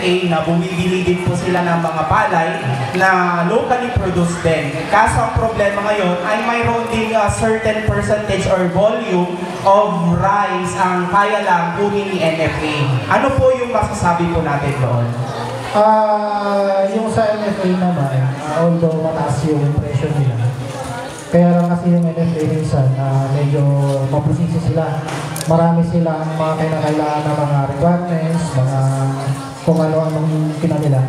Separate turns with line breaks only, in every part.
NFA na bumibili din po sila ng mga palay na locally produced din. Kaso ang problema ngayon ay mayroon din certain percentage or volume of rice ang kaya lang kunin ni NFA. Ano po yung masasabi po natin doon?
Yung sa NFA naman, although mataas yung presyo nila, kaya lang kasi yung NFA minsan, medyo mabusisi sila. Marami silang mga kailangan na mga requirements, mga kung ano-anong kinanila.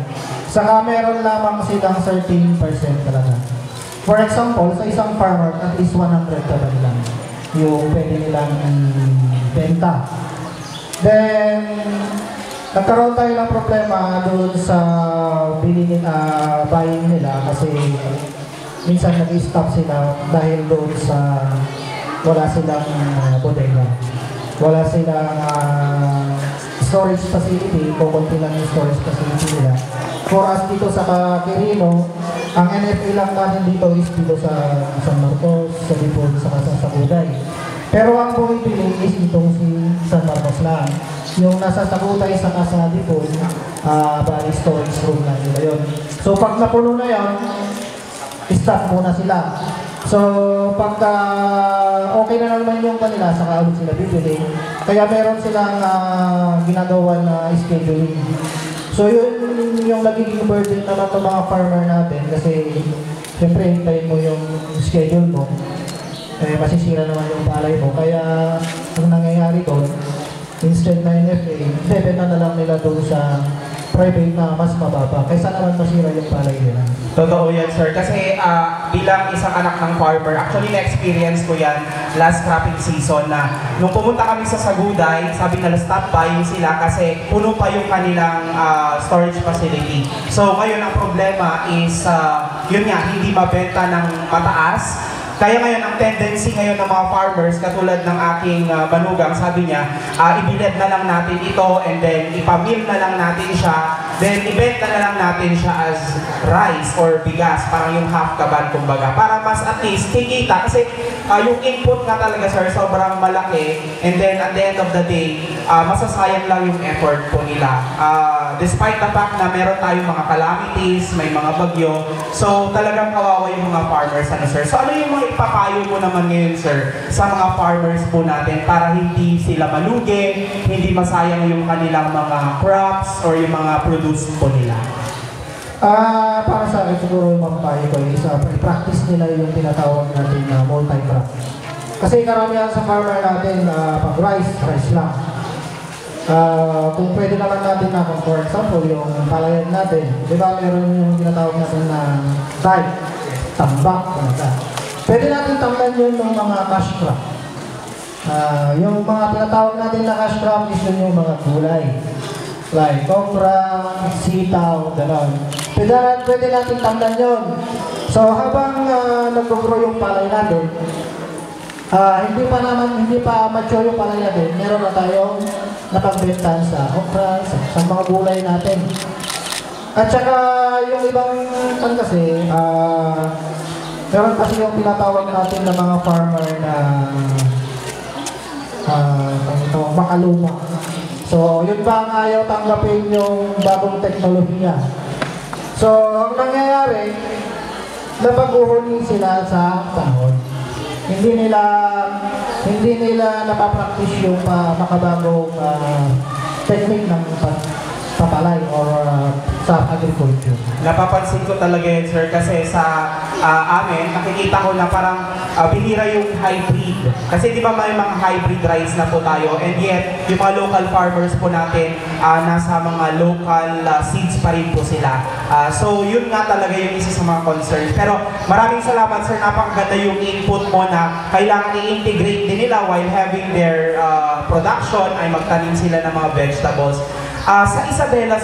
Saka meron lamang silang 13% talaga. For example, sa isang farmer, at least 100 talaga lang yung pwede nilang ibenta. Then, nagkaroon tayo ng problema doon sa buying nila kasi minsan nag-stop sila dahil doon sa wala silang bodega. Wala silang storage facility, kukunti lang yung storage facility nila. For us dito sa Quirino, ang NFA lang natin dito is dito sa San Marcos, sa Dipon, sa Sagutay. Pero ang bumibili is itong si San Marcos lang. Yung nasa Sagutay sa Dipon, bali storage room na nila yun. So pag napuno na yun, stop muna sila. So pagka okay na naman yung kanila, saka ulit sila bibili. Kaya meron silang ginagawa na scheduling. So yun yung nagiging burden naman ng mga farmer natin kasi siyempre hintayin mo yung schedule mo. Masisira naman yung palay mo. Kaya ang nangyayari doon, instead na NFA, bebenta na lang nila doon sa private na mas mababa. Kaysa naman masira yung palay nila.
Totoo yan, sir. Kasi bilang isang anak ng farmer, actually na-experience ko yan last cropping season na nung pumunta kami sa Sagutay, sabi nila stop buying sila kasi puno pa yung kanilang storage facility. So ngayon ang problema is, yun nga, hindi mabenta ng mataas. Kaya ngayon, ang tendency ngayon ng mga farmers, katulad ng aking manugang, sabi niya, ibilad na lang natin ito and then ipamil na lang natin siya, then ibenta na lang natin siya as rice or bigas, parang yung half kaban kumbaga, para mas at least kikita. Kasi yung input nga talaga, sir, sobrang malaki and then at the end of the day, masasayang lang yung effort po nila. Despite the fact na meron tayong mga calamities, may mga bagyo, so talagang kawawa yung mga farmers, ano, sir. So ano yung mga ipapayo mo naman ngayon, sir, sa mga farmers po natin para hindi sila malugi, hindi masayang yung kanilang mga crops or yung mga produce po nila?
Para sa akin, siguro yung mapapayo ko is i-practice nila yung tinatawag natin na multi-crop. Kasi karamihan sa farmer natin, pag rice lang. Kung pwede naman natin na, for example, yung palayan natin, di ba meron yung tinatawag natin na rye, tambak, pwede natin tamlan yun ng mga cash crop. Yung mga tinatawag natin na cash crop is yun yung mga gulay. Like okra, sitaw, gano'n. Pwede natin tamlan yun. So habang nag-grow yung palay natin, hindi pa mature yung palay natin, meron na tayong napagbenta sa okra, sa mga gulay natin. At saka yung ibang kasi, meron kasi yung tinatawag natin na mga farmer na makaluma. So, yun ba ang ayaw tanggapin yung bagong teknolohiya? So, ang nangyayari, napaguhuli sila sa panahon. Hindi nila napapractice yung makabagong technique ng papalay or sa agriculture.
Napapansin ko talaga yun, sir, kasi sa amin, nakikita ko na parang bihira yung hybrid. Kasi di ba may mga hybrid rice na po tayo, and yet, yung mga local farmers po natin, nasa mga local seeds pa rin po sila. So, yun nga talaga yung isa sa mga concerns. Pero maraming salamat, sir, napakaganda yung input mo na kailangan i-integrate din nila while having their production ay magtanim sila ng mga vegetables. Sa Isabela,